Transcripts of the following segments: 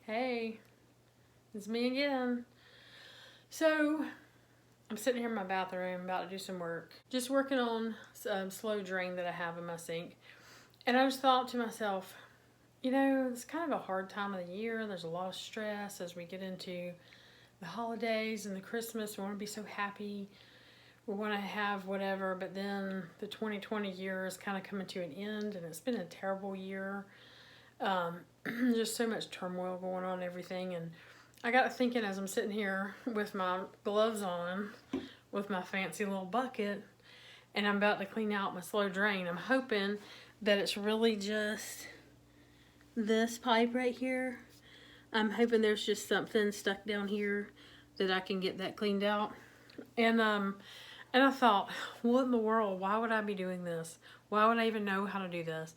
Hey, it's me again. So, I'm sitting here in my bathroom about to do some work. Just working on some slow drain that I have in my sink. And I just thought to myself, it's kind of a hard time of the year. There's a lot of stress as we get into the holidays and the Christmas. We want to be so happy. We want to have whatever. But then the 2020 year is kind of coming to an end, and it's been a terrible year. Just so much turmoil going on and everything. And I got thinking as I'm sitting here with my gloves on, with my fancy little bucket, and I'm about to clean out my slow drain. I'm hoping that it's really just this pipe right here. I'm hoping there's just something stuck down here that I can get that cleaned out. And I thought, what in the world? Why would I be doing this? Why would I even know how to do this?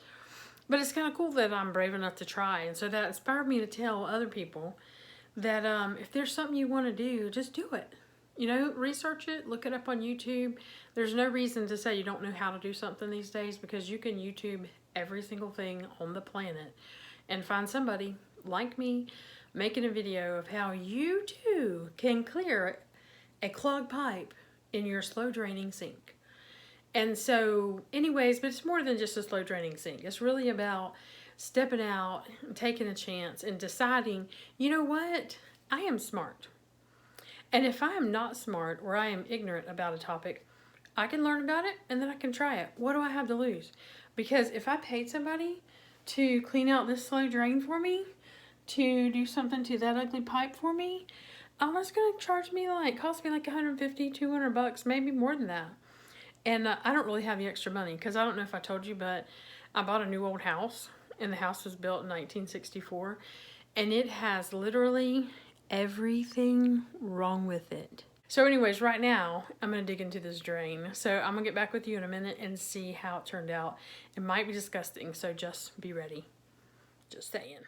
But it's kind of cool that I'm brave enough to try. And so that inspired me to tell other people that if there's something you want to do, just do it. Research it, look it up on YouTube. There's no reason to say you don't know how to do something these days, because you can YouTube every single thing on the planet and find somebody like me making a video of how you too can clear a clogged pipe in your slow draining sink. And so, anyways, but it's more than just a slow draining sink. It's really about stepping out, taking a chance, and deciding, you know what? I am smart. And if I am not smart or I am ignorant about a topic, I can learn about it and then I can try it. What do I have to lose? Because if I paid somebody to clean out this slow drain for me, to do something to that ugly pipe for me, that's going to cost me like $150, $200, maybe more than that. And I don't really have the extra money, because I don't know if I told you, but I bought a new old house, and the house was built in 1964, and it has literally everything wrong with it. So anyways, right now, I'm going to dig into this drain. So I'm going to get back with you in a minute and see how it turned out. It might be disgusting, so just be ready. Just saying.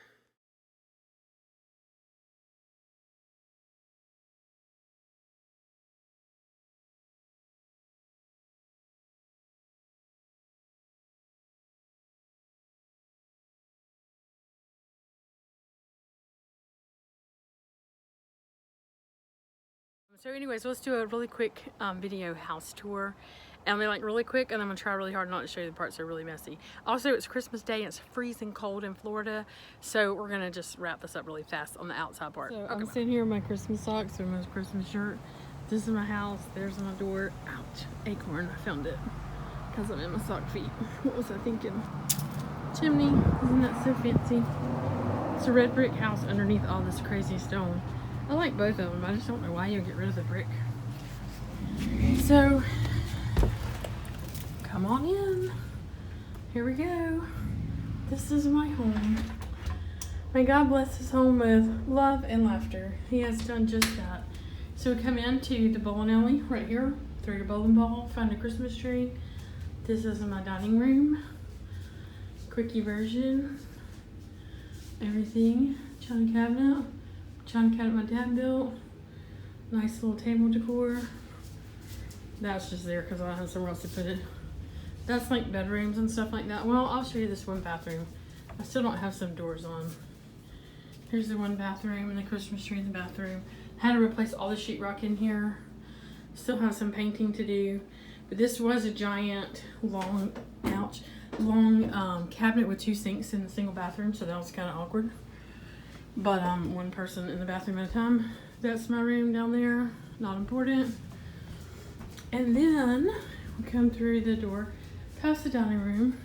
So anyways, let's do a really quick video house tour. And I'll be like really quick, and I'm gonna try really hard not to show you the parts that are really messy. Also, it's Christmas Day and it's freezing cold in Florida, so we're gonna just wrap this up really fast on the outside part. So I'm sitting here in my Christmas socks and my Christmas shirt. This is my house, there's my door. Ouch, acorn, I found it because I'm in my sock feet. What was I thinking? Chimney, isn't that so fancy? It's a red brick house underneath all this crazy stone. I like both of them. I just don't know why you get rid of the brick. So, come on in. Here we go. This is my home. May God bless his home with love and laughter. He has done just that. So we come into the bowling alley right here. Throw your bowling ball, find a Christmas tree. This is my dining room. Quickie version. Everything. China cabinet. China cabinet my dad built. Nice little table decor. That's just there because I don't have somewhere else to put it. That's like bedrooms and stuff like that. Well, I'll show you this one bathroom. I still don't have some doors on. Here's the one bathroom and the Christmas tree in the bathroom. Had to replace all the sheetrock in here. Still have some painting to do. But this was a giant, long cabinet with 2 sinks in a single bathroom, so that was kind of awkward. But one person in the bathroom at a time. That's my room down there. Not important. And then we come through the door, past the dining room,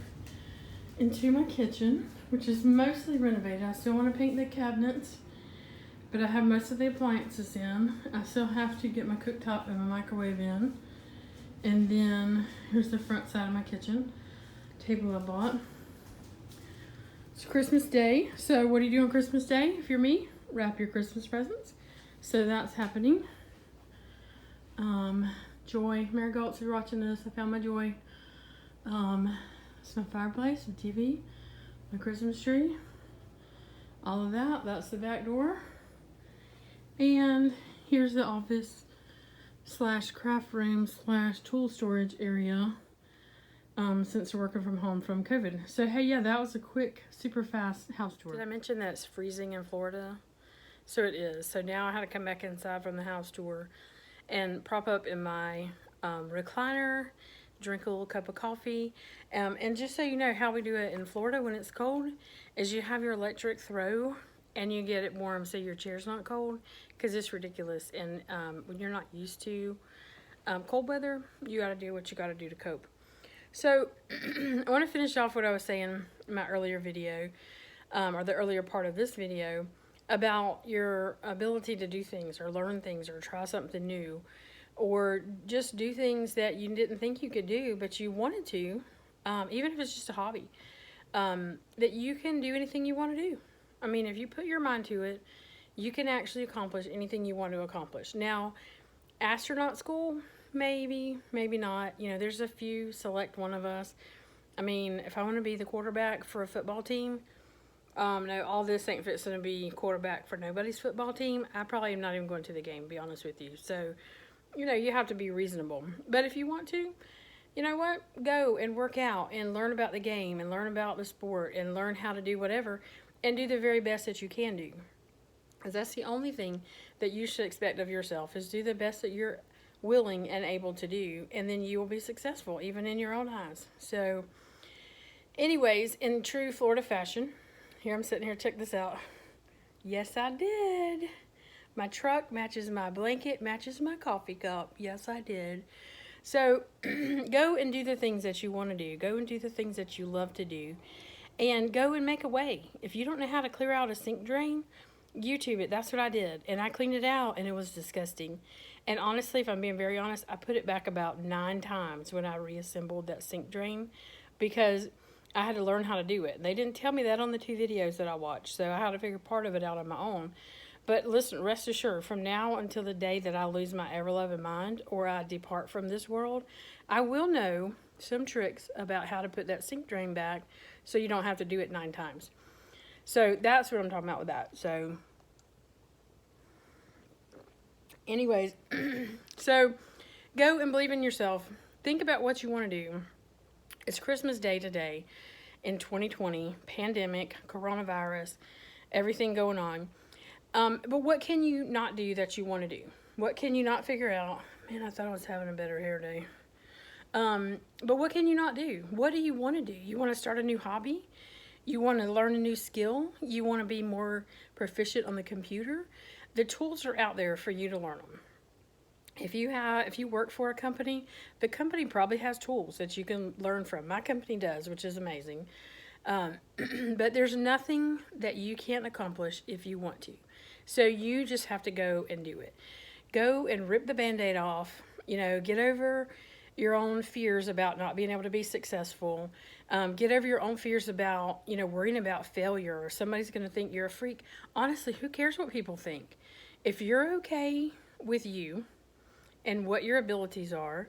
into my kitchen, which is mostly renovated. I still want to paint the cabinets, but I have most of the appliances in. I still have to get my cooktop and my microwave in. And then here's the front side of my kitchen. Table I bought. It's Christmas Day, so what do you do on Christmas Day? If you're me, wrap your Christmas presents. So that's happening. Joy, Marigolds, if you're watching this, I found my Joy. It's my fireplace, my TV, my Christmas tree, all of that. That's the back door. And here's the office / craft room / tool storage area. since we're working from home from COVID. So, hey, yeah, that was a quick, super fast house tour. Did I mention that it's freezing in Florida? So it is. So now I had to come back inside from the house tour and prop up in my recliner, drink a little cup of coffee. And just so you know, how we do it in Florida when it's cold is you have your electric throw and you get it warm so your chair's not cold, because it's ridiculous. And when you're not used to cold weather, you got to do what you got to do to cope. So I want to finish off what I was saying in my earlier video, or the earlier part of this video, about your ability to do things or learn things or try something new, or just do things that you didn't think you could do but you wanted to, even if it's just a hobby, that you can do anything you want to do. I mean, if you put your mind to it, you can actually accomplish anything you want to accomplish. Now, astronaut school, maybe not. You know, there's a few select one of us. I mean, if I want to be the quarterback for a football team, no, all this ain't fixing to be quarterback for nobody's football team. I probably am not even going to the game, to be honest with you. So, you know, you have to be reasonable. But if you want to, you know what? Go and work out and learn about the game and learn about the sport and learn how to do whatever and do the very best that you can do. Because that's the only thing that you should expect of yourself, is do the best that you're willing and able to do, and then you will be successful, even in your own eyes. So, anyways, in true Florida fashion, here I'm sitting here, check this out. Yes, I did. My truck matches my blanket, matches my coffee cup. Yes, I did. So, go and do the things that you want to do. Go and do the things that you love to do. And go and make a way. If you don't know how to clear out a sink drain, YouTube it. That's what I did. And I cleaned it out, and it was disgusting. And honestly, if I'm being very honest, I put it back about 9 times when I reassembled that sink drain, because I had to learn how to do it. They didn't tell me that on the 2 videos that I watched, so I had to figure part of it out on my own. But listen, rest assured, from now until the day that I lose my ever-loving mind or I depart from this world, I will know some tricks about how to put that sink drain back so you don't have to do it 9 times. So that's what I'm talking about with that. So anyways, so go and believe in yourself. Think about what you want to do. It's Christmas Day today in 2020, pandemic, coronavirus, everything going on. But what can you not do that you want to do? What can you not figure out? Man, I thought I was having a better hair day. But what can you not do? What do you want to do? You want to start a new hobby? You want to learn a new skill? You want to be more proficient on the computer? The tools are out there for you to learn them. If you work for a company, the company probably has tools that you can learn from. My company does, which is amazing. But there's nothing that you can't accomplish if you want to. So you just have to go and do it. Go and rip the Band-Aid off. You know, get over your own fears about not being able to be successful. Get over your own fears about, you know, worrying about failure or somebody's going to think you're a freak. Honestly, who cares what people think? If you're okay with you and what your abilities are,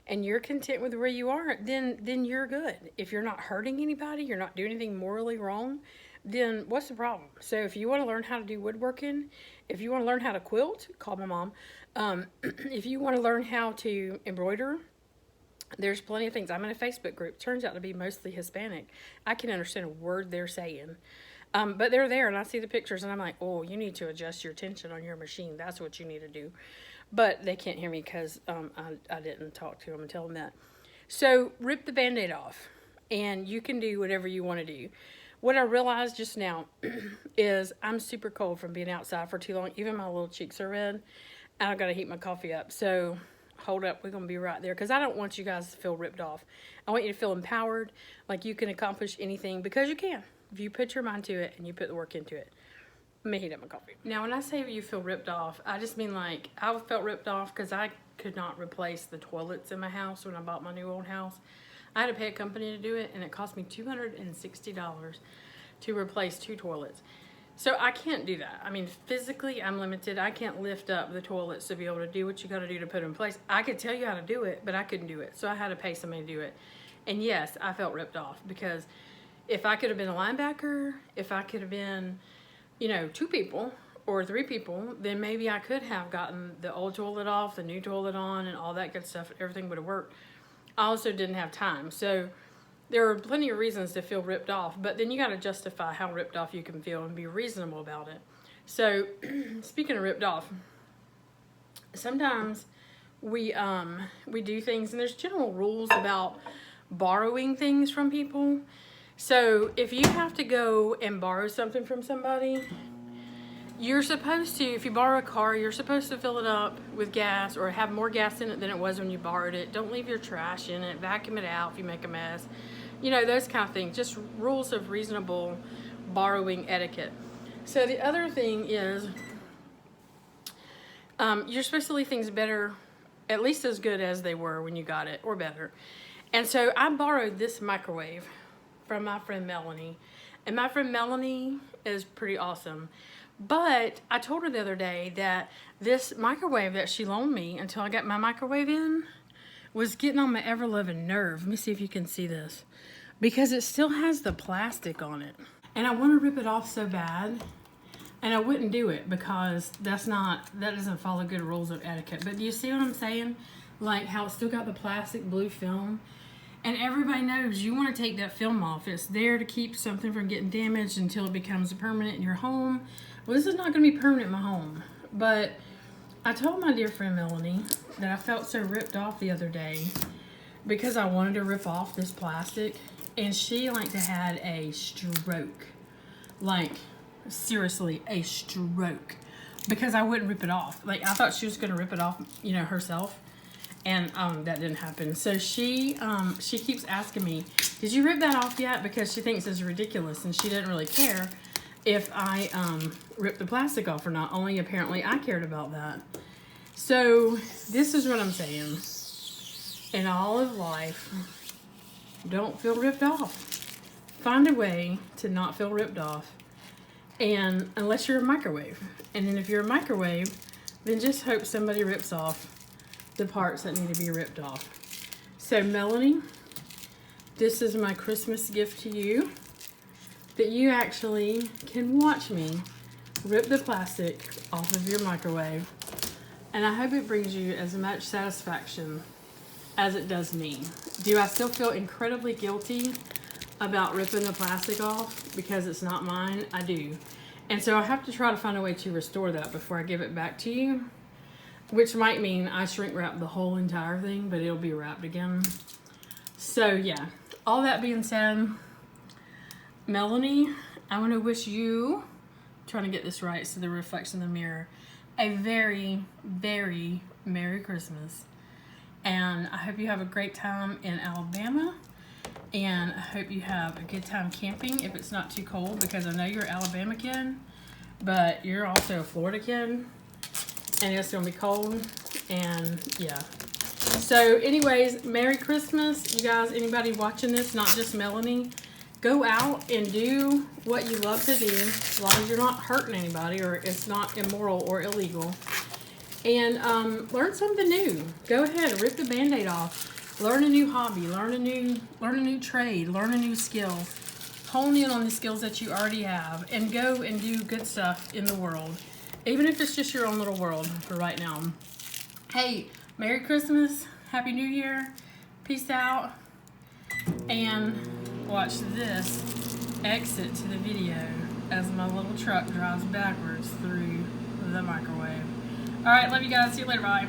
and you're content with where you are, then you're good. If you're not hurting anybody, you're not doing anything morally wrong, then what's the problem? So if you want to learn how to do woodworking, if you want to learn how to quilt, call my mom. If you want to learn how to embroider, there's plenty of things. I'm in a Facebook group. Turns out to be mostly Hispanic. I can understand a word they're saying. But they're there, and I see the pictures, and I'm like, oh, you need to adjust your tension on your machine. That's what you need to do. But they can't hear me because I didn't talk to them and tell them that. So rip the Band-Aid off, and you can do whatever you want to do. What I realized just now is I'm super cold from being outside for too long. Even my little cheeks are red. I've got to heat my coffee up. So hold up, we're going to be right there, because I don't want you guys to feel ripped off. I want you to feel empowered, like you can accomplish anything, because you can. If you put your mind to it and you put the work into it. Let me heat up my coffee. Now, when I say you feel ripped off, I just mean like I felt ripped off because I could not replace the toilets in my house when I bought my new old house. I had to pay a company to do it, and it cost me $260 to replace 2 toilets. So I can't do that. I mean, physically, I'm limited. I can't lift up the toilets to be able to do what you got to do to put them in place. I could tell you how to do it, but I couldn't do it. So I had to pay somebody to do it. And yes, I felt ripped off, because if I could have been a linebacker, if I could have been, you know, 2 people or 3 people, then maybe I could have gotten the old toilet off, the new toilet on, and all that good stuff. Everything would have worked. I also didn't have time. So there are plenty of reasons to feel ripped off, but then you got to justify how ripped off you can feel and be reasonable about it. So speaking of ripped off, sometimes we do things, and there's general rules about borrowing things from people. So if you have to go and borrow something from somebody, you're supposed to, if you borrow a car, you're supposed to fill it up with gas or have more gas in it than it was when you borrowed it. Don't leave your trash in it. Vacuum it out if you make a mess. You know, those kind of things. Just rules of reasonable borrowing etiquette. So the other thing is, you're supposed to leave things better, at least as good as they were when you got it, or better. And so I borrowed this microwave from my friend Melanie. And my friend Melanie is pretty awesome. But I told her the other day that this microwave that she loaned me until I got my microwave in was getting on my ever-loving nerve. Let me see if you can see this. Because it still has the plastic on it. And I want to rip it off so bad. And I wouldn't do it because that doesn't follow good rules of etiquette. But do you see what I'm saying? Like how it's still got the plastic blue film. And everybody knows you want to take that film off. It's there to keep something from getting damaged until it becomes permanent in your home. Well, this is not going to be permanent in my home. But I told my dear friend Melanie that I felt so ripped off the other day because I wanted to rip off this plastic. And she had a stroke. Like, seriously, a stroke. Because I wouldn't rip it off. Like, I thought she was going to rip it off, you know, herself. And that didn't happen. So she keeps asking me, did you rip that off yet? Because she thinks it's ridiculous. And she didn't really care if I ripped the plastic off or not. Only apparently I cared about that. So this is what I'm saying. In all of life, don't feel ripped off. Find a way to not feel ripped off. And unless you're a microwave. And then if you're a microwave, then just hope somebody rips off the parts that need to be ripped off. So Melanie, this is my Christmas gift to you. That you actually can watch me rip the plastic off of your microwave. And I hope it brings you as much satisfaction as it does me. Do I still feel incredibly guilty about ripping the plastic off because it's not mine? I do. And so I have to try to find a way to restore that before I give it back to you, which might mean I shrink wrap the whole entire thing, but it'll be wrapped again. So yeah, all that being said, Melanie, I want to wish you, trying to get this right so the reflection in the mirror, a very, very Merry Christmas. And I hope you have a great time in Alabama. And I hope you have a good time camping if it's not too cold, because I know you're an Alabama kid, but you're also a Florida kid, and it's going to be cold, and yeah. So anyways, Merry Christmas, you guys. Anybody watching this, not just Melanie, go out and do what you love to do, as long as you're not hurting anybody or it's not immoral or illegal. And learn something new. Go ahead, rip the Band-Aid off. Learn a new hobby, learn a new trade, learn a new skill. Hone in on the skills that you already have and go and do good stuff in the world. Even if it's just your own little world for right now. Hey, Merry Christmas, Happy New Year, peace out, and watch this exit to the video as my little truck drives backwards through the microwave. All right, love you guys. See you later. Bye.